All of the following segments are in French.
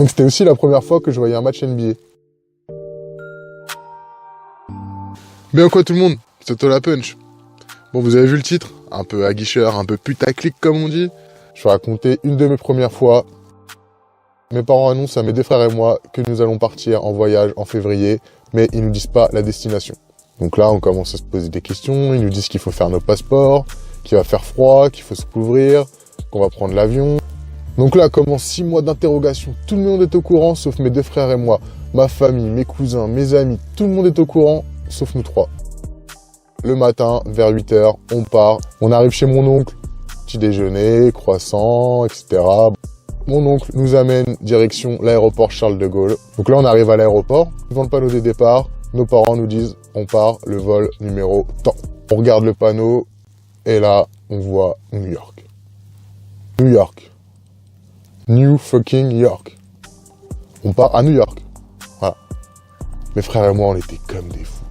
Donc c'était aussi la première fois que je voyais un match NBA. Bien quoi tout le monde, c'est Tola Punch. Bon, vous avez vu le titre, un peu aguicheur, un peu putaclic comme on dit. Je vais raconter une de mes premières fois. Mes parents annoncent à mes deux frères et moi que nous allons partir en voyage en février, mais ils nous disent pas la destination. Donc là, on commence à se poser des questions, ils nous disent qu'il faut faire nos passeports, qu'il va faire froid, qu'il faut se couvrir, qu'on va prendre l'avion. Donc là commence 6 mois d'interrogation, tout le monde est au courant sauf mes deux frères et moi, ma famille, mes cousins, mes amis, tout le monde est au courant sauf nous trois. Le matin, vers 8 h, on part, on arrive chez mon oncle, petit déjeuner, croissant, etc. Mon oncle nous amène direction l'aéroport Charles de Gaulle. Donc là on arrive à l'aéroport, devant le panneau des départs, nos parents nous disent on part le vol numéro tant. On regarde le panneau et là on voit New York. New York. New fucking York. On part à New York. Voilà. Mes frères et moi, on était comme des fous.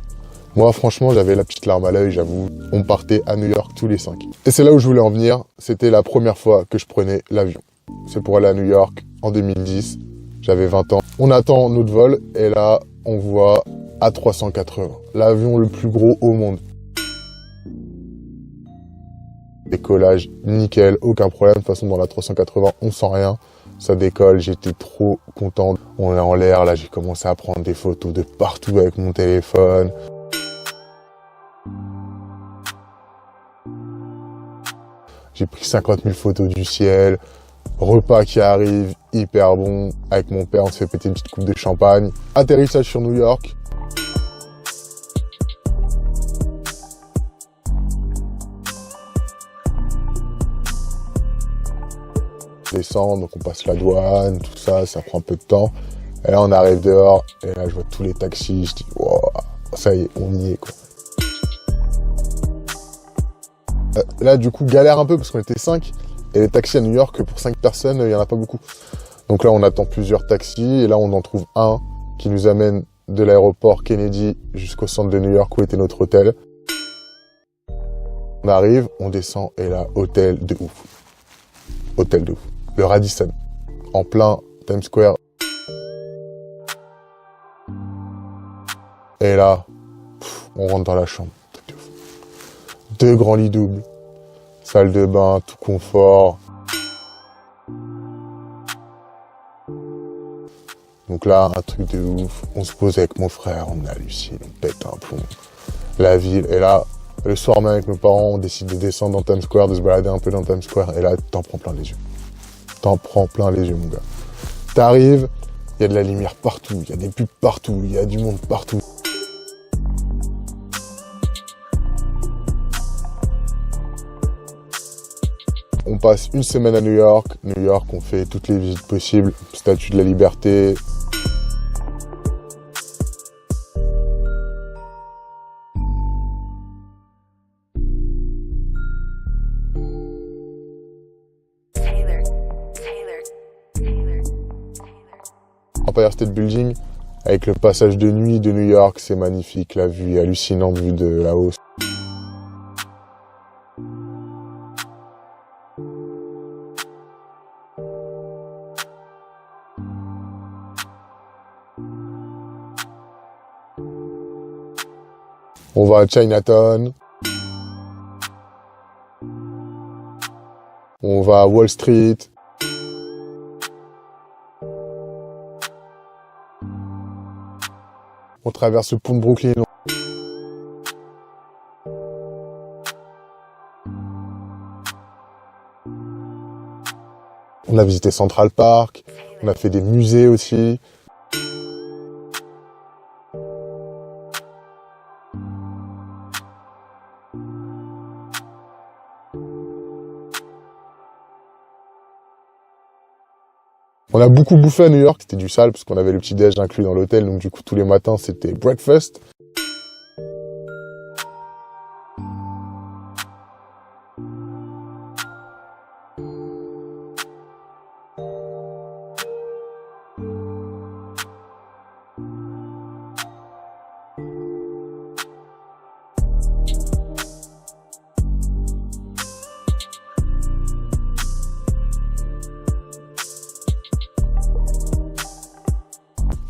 Moi, franchement, j'avais la petite larme à l'œil, j'avoue. On partait à New York tous les 5. Et c'est là où je voulais en venir. C'était la première fois que je prenais l'avion. C'est pour aller à New York en 2010. J'avais 20 ans. On attend notre vol et là, on voit A380. L'avion le plus gros au monde. Décollage nickel, aucun problème. De toute façon, dans la 380, on sent rien. Ça décolle, j'étais trop content. On est en l'air, là, j'ai commencé à prendre des photos de partout avec mon téléphone. J'ai pris 50 000 photos du ciel. Repas qui arrive, hyper bon. Avec mon père, on se fait péter une petite coupe de champagne. Atterrissage sur New York. Descendre, donc on passe la douane, tout ça, ça prend un peu de temps. Et là, on arrive dehors, et là, je vois tous les taxis, je dis, wow, ça y est, on y est, quoi. Là, du coup, galère un peu, parce qu'on était 5, et les taxis à New York, pour 5 personnes, il y en a pas beaucoup. Donc là, on attend plusieurs taxis, et là, on en trouve un qui nous amène de l'aéroport Kennedy jusqu'au centre de New York, où était notre hôtel. On arrive, on descend, et là, hôtel de ouf. Hôtel de ouf. Le Radisson, en plein Times Square. Et là, on rentre dans la chambre. 2 grands lits doubles, salle de bain, tout confort. Donc là, un truc de ouf. On se pose avec mon frère, on hallucine, on pète un plomb. La ville, et là, le soir même avec mes parents, on décide de descendre dans Times Square, de se balader un peu dans Times Square, et là, t'en prends plein les yeux. T'en prends plein les yeux, mon gars. T'arrives, il y a de la lumière partout, il y a des pubs partout, il y a du monde partout. On passe une semaine à New York. New York, on fait toutes les visites possibles. Statue de la Liberté. Empire State Building, avec le passage de nuit de New York, c'est magnifique, la vue est hallucinante vue de là-haut. On va à Chinatown. On va à Wall Street. On traverse le pont de Brooklyn. On a visité Central Park. On a fait des musées aussi. On a beaucoup bouffé à New York, c'était du sale parce qu'on avait le petit-déj inclus dans l'hôtel, donc du coup tous les matins c'était breakfast.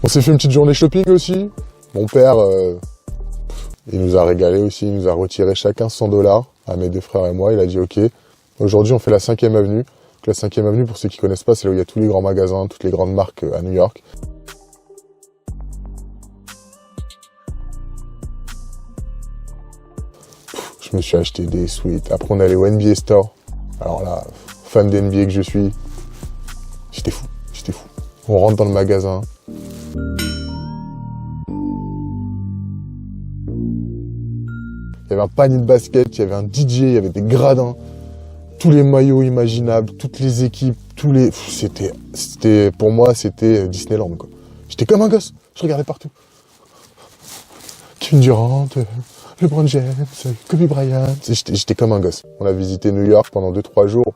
On s'est fait une petite journée shopping aussi. Mon père, il nous a régalé aussi, il nous a retiré chacun 100 $, à mes 2 frères et moi. Il a dit ok, aujourd'hui on fait la 5e avenue. Donc, la 5e avenue, pour ceux qui connaissent pas, c'est là où il y a tous les grands magasins, toutes les grandes marques à New York. Je me suis acheté des sweats. Après on est allé au NBA Store. Alors là, fan d'NBA que je suis, j'étais fou. On rentre dans le magasin. Il y avait un panier de basket, il y avait un DJ, il y avait des gradins, tous les maillots imaginables, toutes les équipes, pour moi, c'était Disneyland, quoi. J'étais comme un gosse, je regardais partout. Kevin Durant, LeBron James, Kobe Bryant, j'étais comme un gosse. On a visité New York pendant 2-3 jours,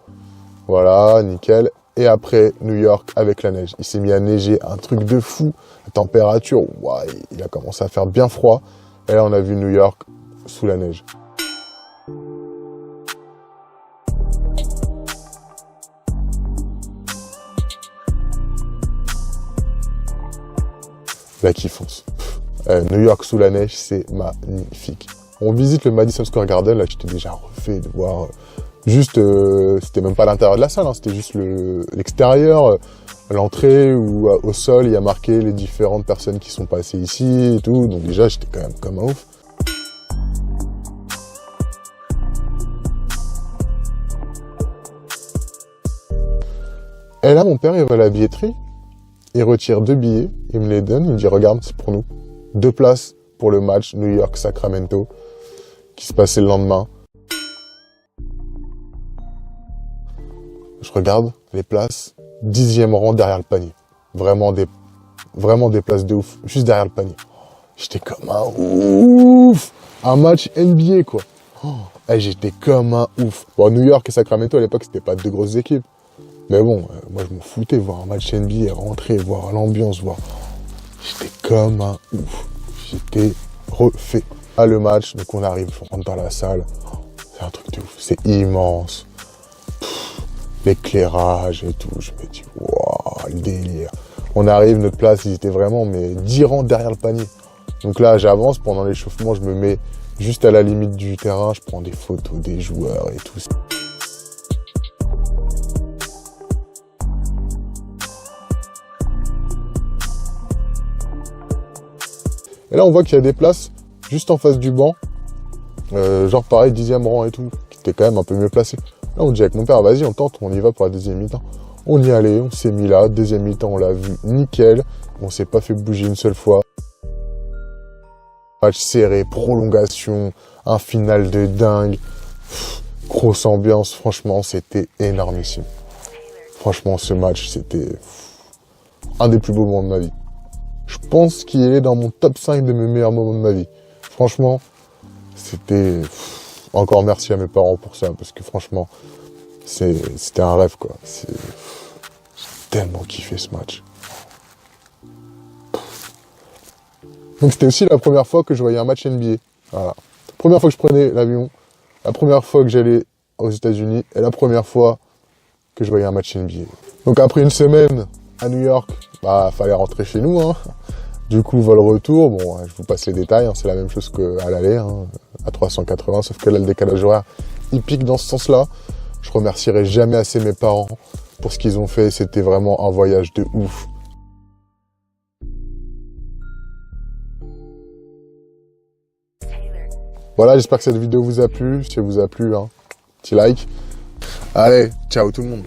voilà, nickel. Et après, New York avec la neige. Il s'est mis à neiger, un truc de fou. La température, ouais, il a commencé à faire bien froid. Et là, on a vu New York sous la neige. La kiffance. New York sous la neige, c'est magnifique. On visite le Madison Square Garden, là, j'étais déjà refait de voir... Juste, c'était même pas l'intérieur de la salle, hein, c'était juste l'extérieur, l'entrée où au sol il y a marqué les différentes personnes qui sont passées ici et tout. Donc déjà j'étais quand même comme un ouf. Et là mon père il va à la billetterie, il retire 2 billets, il me les donne, il me dit regarde c'est pour nous. 2 places pour le match New York-Sacramento qui se passait le lendemain. Je regarde les places, 10e rang derrière le panier. Vraiment des places de ouf, juste derrière le panier. J'étais comme un ouf. Un match NBA, quoi. J'étais comme un ouf. Bon, New York et Sacramento, à l'époque, c'était pas 2 grosses équipes. Mais bon, moi, je m'en foutais, voir un match NBA, rentrer, voir l'ambiance, voir... J'étais comme un ouf. J'étais refait. Ah, le match, donc on arrive, on rentre dans la salle. C'est un truc de ouf, c'est immense. L'éclairage et tout, je me dis, waouh, le délire. On arrive, notre place, ils étaient vraiment, mais 10 rangs derrière le panier. Donc là, j'avance, pendant l'échauffement, je me mets juste à la limite du terrain, je prends des photos des joueurs et tout. Et là, on voit qu'il y a des places juste en face du banc, genre pareil, 10e rang et tout, qui était quand même un peu mieux placé. Là, on dit avec mon père, vas-y, on tente, on y va pour la 2e mi-temps. On y allait, on s'est mis là, 2e mi-temps, on l'a vu nickel. On s'est pas fait bouger une seule fois. Match serré, prolongation, un final de dingue. Grosse ambiance, franchement, c'était énormissime. Franchement, ce match, c'était un des plus beaux moments de ma vie. Je pense qu'il est dans mon top 5 de mes meilleurs moments de ma vie. Franchement, c'était... Encore merci à mes parents pour ça, parce que franchement, c'était un rêve, quoi. J'ai tellement kiffé ce match. Donc c'était aussi la première fois que je voyais un match NBA. Voilà. La première fois que je prenais l'avion, la première fois que j'allais aux États-Unis, et la première fois que je voyais un match NBA. Donc après une semaine à New York, bah fallait rentrer chez nous, hein. Du coup, vol retour, bon, je vous passe les détails, hein, c'est la même chose qu'à l'aller, hein, à 380, sauf que là, le décalage horaire, il pique dans ce sens-là. Je remercierai jamais assez mes parents pour ce qu'ils ont fait, c'était vraiment un voyage de ouf. Voilà, j'espère que cette vidéo vous a plu, si elle vous a plu, hein, petit like. Allez, ciao tout le monde.